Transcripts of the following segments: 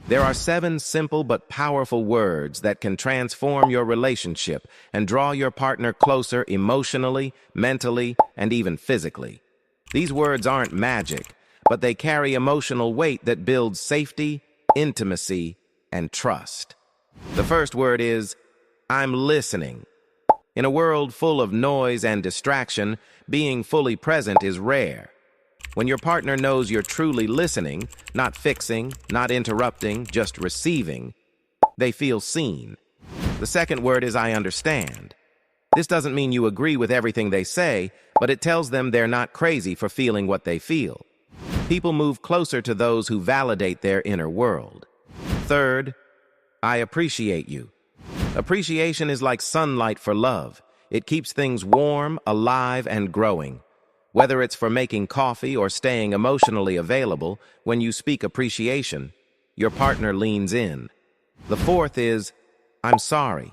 There are 7 simple but powerful words that can transform your relationship and draw your partner closer emotionally, mentally, and even physically. These words aren't magic, but they carry emotional weight that builds safety, intimacy, and trust. The first word is, I'm listening. In a world full of noise and distraction, being fully present is rare. When your partner knows you're truly listening, not fixing, not interrupting, just receiving, they feel seen. The second word is I understand. This doesn't mean you agree with everything they say, but it tells them they're not crazy for feeling what they feel. People move closer to those who validate their inner world. Third, I appreciate you. Appreciation is like sunlight for love. It keeps things warm, alive, and growing. Whether it's for making coffee or staying emotionally available, when you speak appreciation, your partner leans in. The fourth is, I'm sorry.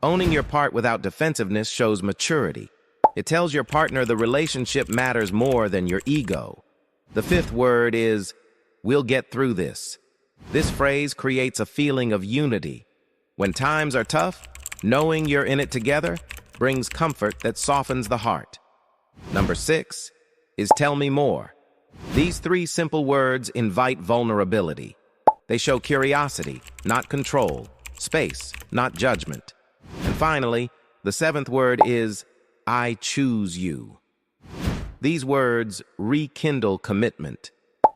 Owning your part without defensiveness shows maturity. It tells your partner the relationship matters more than your ego. The fifth word is, we'll get through this. This phrase creates a feeling of unity. When times are tough, knowing you're in it together brings comfort that softens the heart. Number 6 is tell me more. These 3 simple words invite vulnerability. They show curiosity, not control, space, not judgment. And finally, the 7th word is I choose you. These words rekindle commitment.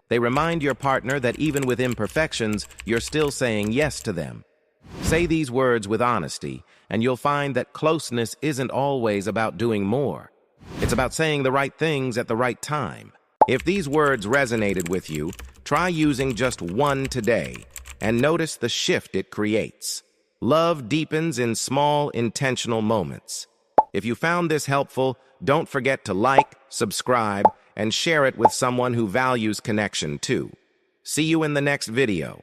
They remind your partner that even with imperfections, you're still saying yes to them. Say these words with honesty, and you'll find that closeness isn't always about doing more. It's about saying the right things at the right time. If these words resonated with you, try using just one today, and notice the shift it creates. Love deepens in small, intentional moments. If you found this helpful, don't forget to like, subscribe, and share it with someone who values connection too. See you in the next video.